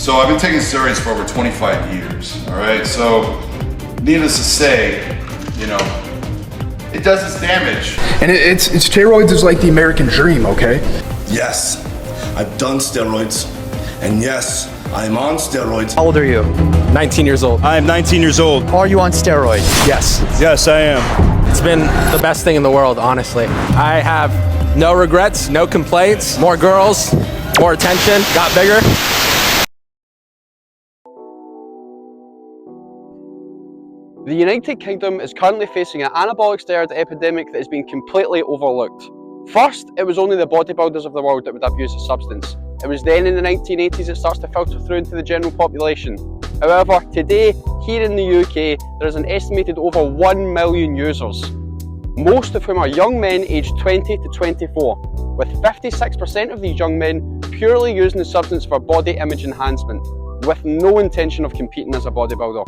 So I've been taking steroids for over 25 years, all right? So needless to say, you know, it does its damage. And it's steroids is like the American dream, okay? Yes, I've done steroids, and yes, I'm on steroids. How old are you? 19 years old. I am 19 years old. Are you on steroids? Yes. Yes, I am. It's been the best thing in the world, honestly. I have no regrets, no complaints. More girls, more attention, got bigger. The United Kingdom is currently facing an anabolic steroid epidemic that has been completely overlooked. First, it was only the bodybuilders of the world that would abuse the substance. It was then in the 1980s it starts to filter through into the general population. However, today, here in the UK, there is an estimated over 1 million users, most of whom are young men aged 20 to 24, with 56% of these young men purely using the substance for body image enhancement, with no intention of competing as a bodybuilder.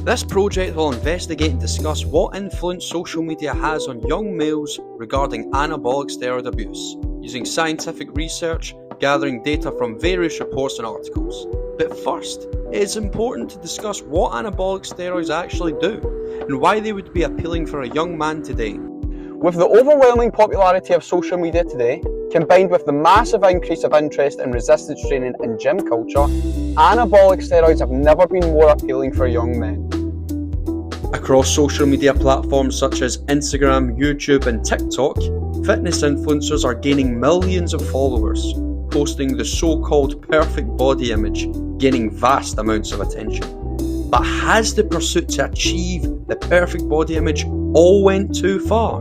This project will investigate and discuss what influence social media has on young males regarding anabolic steroid abuse, using scientific research, gathering data from various reports and articles. But first, it is important to discuss what anabolic steroids actually do, and why they would be appealing for a young man today. With the overwhelming popularity of social media today, combined with the massive increase of interest in resistance training and gym culture, anabolic steroids have never been more appealing for young men. Across social media platforms such as Instagram, YouTube and TikTok, fitness influencers are gaining millions of followers, posting the so-called perfect body image, gaining vast amounts of attention. But has the pursuit to achieve the perfect body image all went too far?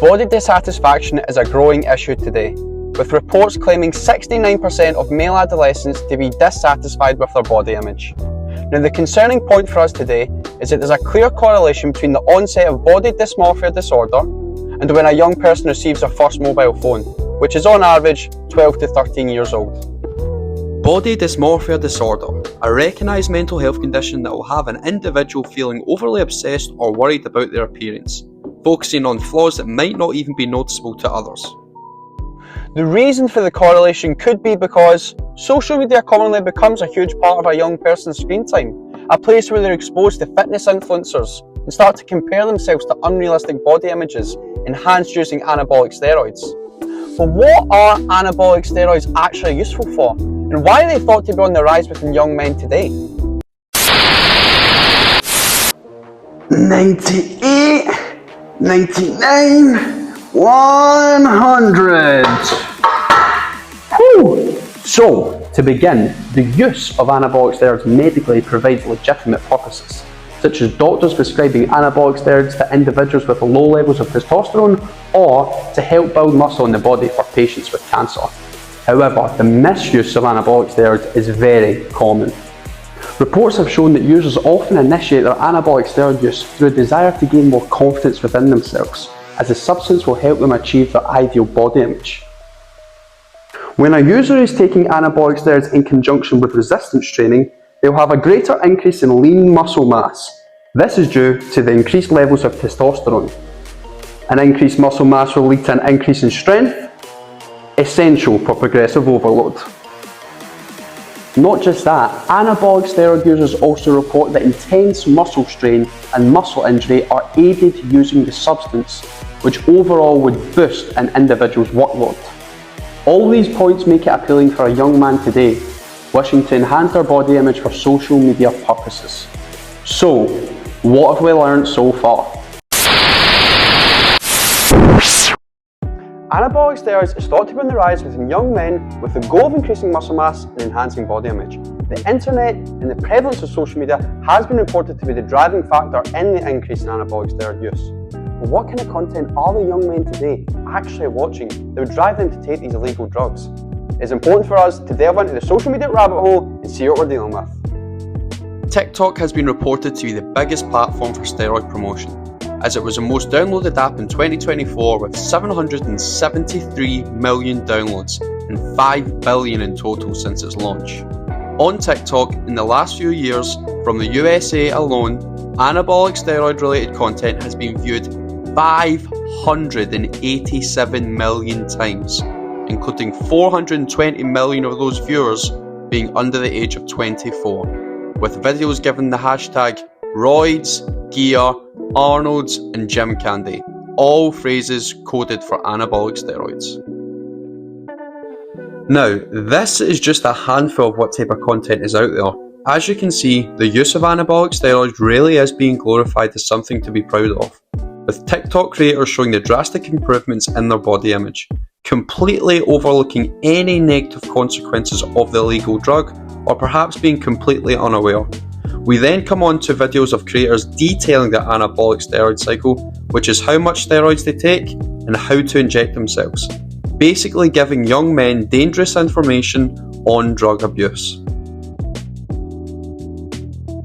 Body dissatisfaction is a growing issue today, with reports claiming 69% of male adolescents to be dissatisfied with their body image. Now, the concerning point for us today is that there's a clear correlation between the onset of body dysmorphia disorder and when a young person receives their first mobile phone, which is on average 12 to 13 years old. Body dysmorphia disorder, a recognised mental health condition that will have an individual feeling overly obsessed or worried about their appearance, focusing on flaws that might not even be noticeable to others. The reason for the correlation could be because social media commonly becomes a huge part of a young person's screen time, a place where they're exposed to fitness influencers and start to compare themselves to unrealistic body images enhanced using anabolic steroids. But what are anabolic steroids actually useful for, and why are they thought to be on the rise within young men today? 98, 99, 100. Whew. So, to begin, the use of anabolic steroids medically provides legitimate purposes, such as doctors prescribing anabolic steroids to individuals with low levels of testosterone or to help build muscle in the body for patients with cancer. However, the misuse of anabolic steroids is very common. Reports have shown that users often initiate their anabolic steroid use through a desire to gain more confidence within themselves, as the substance will help them achieve their ideal body image. When a user is taking anabolic steroids in conjunction with resistance training, they'll have a greater increase in lean muscle mass. This is due to the increased levels of testosterone. An increased muscle mass will lead to an increase in strength, essential for progressive overload. Not just that, anabolic steroid users also report that intense muscle strain and muscle injury are aided using the substance, which overall would boost an individual's workload. All these points make it appealing for a young man today, wishing to enhance their body image for social media purposes. So, what have we learned so far? Anabolic steroids is thought to be on the rise within young men with the goal of increasing muscle mass and enhancing body image. The internet and the prevalence of social media has been reported to be the driving factor in the increase in anabolic steroid use. But what kind of content are the young men today actually watching that would drive them to take these illegal drugs? It's important for us to delve into the social media rabbit hole and see what we're dealing with. TikTok has been reported to be the biggest platform for steroid promotion, as it was the most downloaded app in 2024 with 773 million downloads and 5 billion in total since its launch. On TikTok, in the last few years, from the USA alone, anabolic steroid related content has been viewed 587 million times. including 420 million of those viewers being under the age of 24, with videos given the hashtag roids, gear, Arnold's and gym candy, all phrases coded for anabolic steroids. Now, this is just a handful of what type of content is out there. As you can see, the use of anabolic steroids really is being glorified as something to be proud of, with TikTok creators showing the drastic improvements in their body image, completely overlooking any negative consequences of the illegal drug, or perhaps being completely unaware. We then come on to videos of creators detailing the anabolic steroid cycle, which is how much steroids they take and how to inject themselves, basically giving young men dangerous information on drug abuse.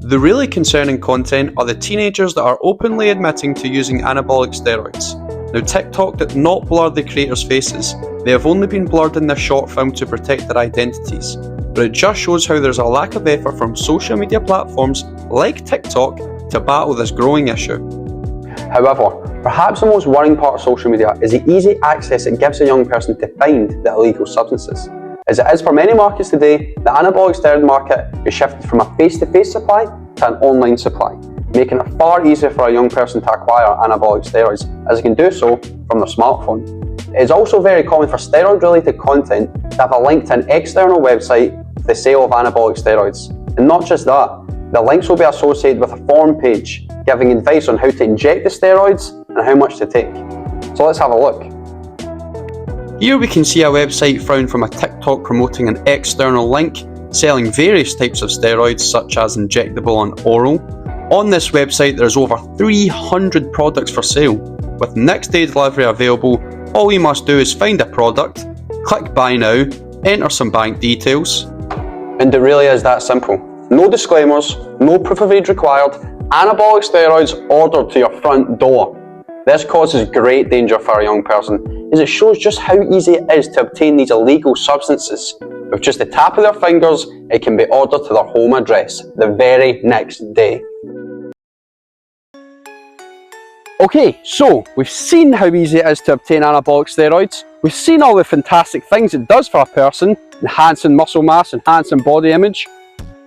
The really concerning content are the teenagers that are openly admitting to using anabolic steroids. Now, TikTok did not blur the creators' faces, they have only been blurred in this short film to protect their identities, but it just shows how there's a lack of effort from social media platforms like TikTok to battle this growing issue. However, perhaps the most worrying part of social media is the easy access it gives a young person to find the illegal substances. As it is for many markets today, the anabolic steroid market is shifted from a face-to-face supply to an online supply, making it far easier for a young person to acquire anabolic steroids, as they can do so from their smartphone. It is also very common for steroid-related content to have a link to an external website for the sale of anabolic steroids. And not just that, the links will be associated with a forum page giving advice on how to inject the steroids and how much to take. So let's have a look. Here we can see a website found from a TikTok promoting an external link selling various types of steroids such as injectable and oral. On this website there's over 300 products for sale. With next day delivery available, all you must do is find a product, click buy now, enter some bank details. And it really is that simple. No disclaimers, no proof of age required, anabolic steroids ordered to your front door. This causes great danger for a young person, as it shows just how easy it is to obtain these illegal substances. With just the tap of their fingers, it can be ordered to their home address the very next day. Okay, so we've seen how easy it is to obtain anabolic steroids. We've seen all the fantastic things it does for a person, enhancing muscle mass, enhancing body image.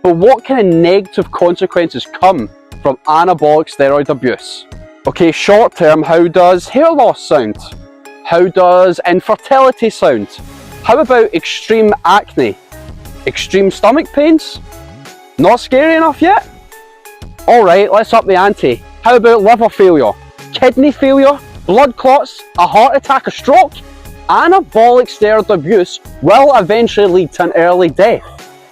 But what kind of negative consequences come from anabolic steroid abuse? Okay, short term, how does hair loss sound? How does infertility sound? How about extreme acne? Extreme stomach pains? Not scary enough yet? Alright, let's up the ante. How about liver failure? Kidney failure? Blood clots? A heart attack? A stroke? Anabolic steroid abuse will eventually lead to an early death.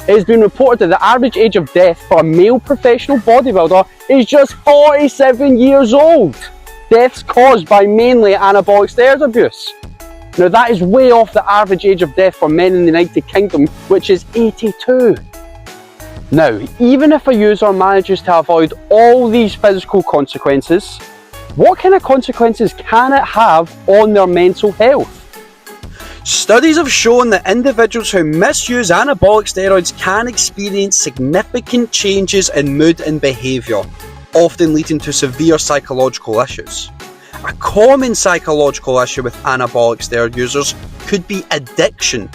It has been reported that the average age of death for a male professional bodybuilder is just 47 years old. Deaths caused by mainly anabolic steroid abuse. Now that is way off the average age of death for men in the United Kingdom, which is 82. Now, even if a user manages to avoid all these physical consequences, what kind of consequences can it have on their mental health? Studies have shown that individuals who misuse anabolic steroids can experience significant changes in mood and behaviour, often leading to severe psychological issues. A common psychological issue with anabolic steroid users could be addiction,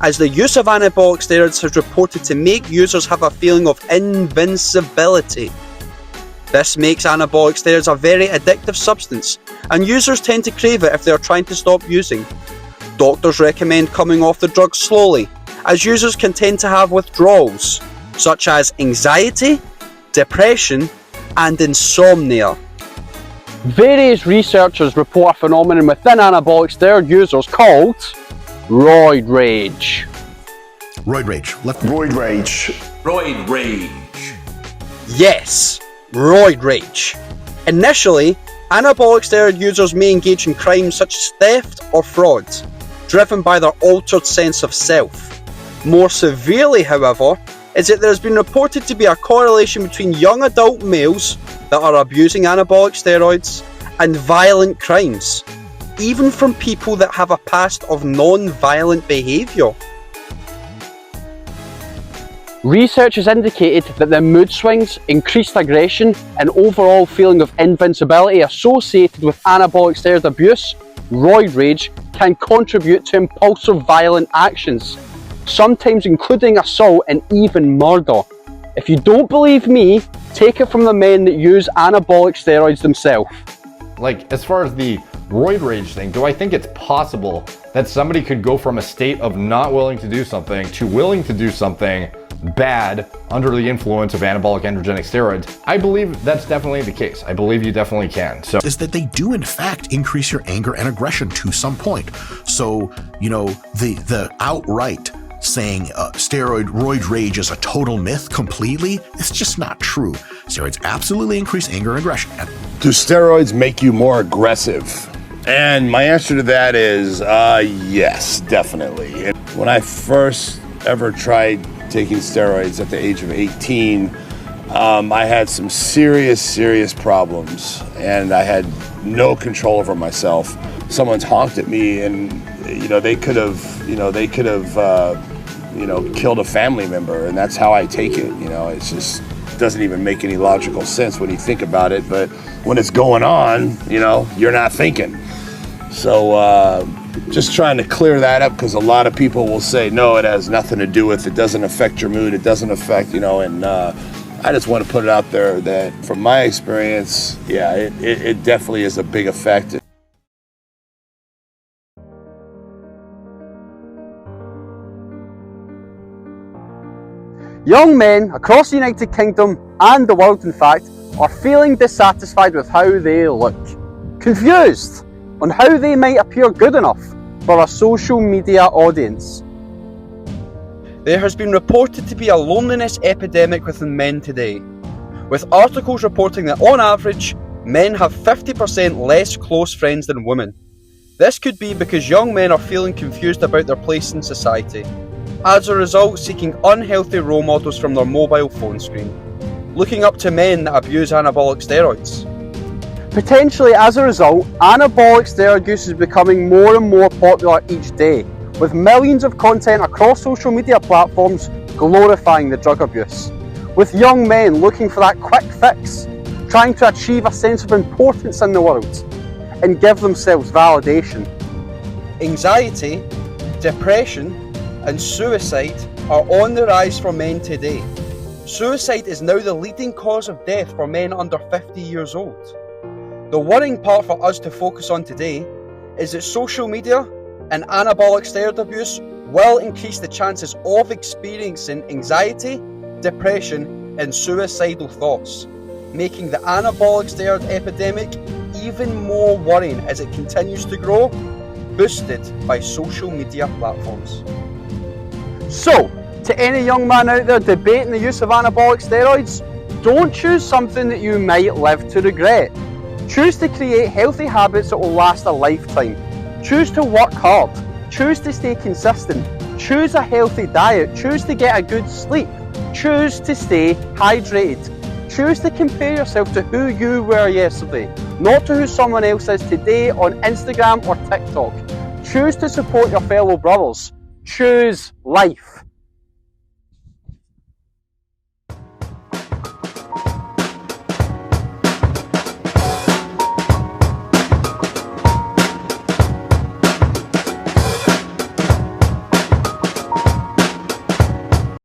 as the use of anabolic steroids has reported to make users have a feeling of invincibility. This makes anabolic steroids a very addictive substance, and users tend to crave it if they are trying to stop using. Doctors recommend coming off the drug slowly, as users can tend to have withdrawals, such as anxiety, depression, and insomnia. Various researchers report a phenomenon within anabolic steroid users called roid rage. Roid rage. Roid rage. Roid rage. Yes, roid rage. Initially, anabolic steroid users may engage in crimes such as theft or fraud, driven by their altered sense of self. More severely, however, is that there has been reported to be a correlation between young adult males that are abusing anabolic steroids and violent crimes, even from people that have a past of non-violent behaviour. Research has indicated that the mood swings, increased aggression, and overall feeling of invincibility associated with anabolic steroid abuse, roid rage, can contribute to impulsive violent actions, sometimes including assault and even murder. If you don't believe me, take it from the men that use anabolic steroids themselves. Like, as far as the roid rage thing, do I think it's possible that somebody could go from a state of not willing to do something to willing to do something bad under the influence of anabolic androgenic steroids? I believe that's definitely the case. I believe you definitely can. So is that they do in fact increase your anger and aggression to some point. So, you know, the outright saying steroid roid rage is a total myth completely, it's just not true. Steroids absolutely increase anger and aggression. Do steroids make you more aggressive? And my answer to that is yes, definitely. When I first ever tried taking steroids at the age of 18, I had some serious problems, and I had no control over myself. Someone honked at me, and they could have killed a family member, and that's how I take it. It's just doesn't even make any logical sense when you think about it. But when it's going on, you're not thinking. So just trying to clear that up, because a lot of people will say, no, it has nothing to do with it, doesn't affect your mood, it doesn't affect, and I just want to put it out there that from my experience, yeah, it definitely is a big effect. Young men across the United Kingdom and the world, in fact, are feeling dissatisfied with how they look, confused on how they might appear good enough for a social media audience. There has been reported to be a loneliness epidemic within men today, with articles reporting that on average, men have 50% less close friends than women. This could be because young men are feeling confused about their place in society, as a result seeking unhealthy role models from their mobile phone screen, looking up to men that abuse anabolic steroids. Potentially as a result, anabolic steroid use is becoming more and more popular each day, with millions of content across social media platforms glorifying the drug abuse, with young men looking for that quick fix, trying to achieve a sense of importance in the world, and give themselves validation. Anxiety, depression, and suicide are on the rise for men today. Suicide is now the leading cause of death for men under 50 years old. The worrying part for us to focus on today is that social media and anabolic steroid abuse will increase the chances of experiencing anxiety, depression, and suicidal thoughts, making the anabolic steroid epidemic even more worrying as it continues to grow, boosted by social media platforms. So, to any young man out there debating the use of anabolic steroids, don't choose something that you might live to regret. Choose to create healthy habits that will last a lifetime. Choose to work hard. Choose to stay consistent. Choose a healthy diet. Choose to get a good sleep. Choose to stay hydrated. Choose to compare yourself to who you were yesterday, not to who someone else is today on Instagram or TikTok. Choose to support your fellow brothers. Choose life.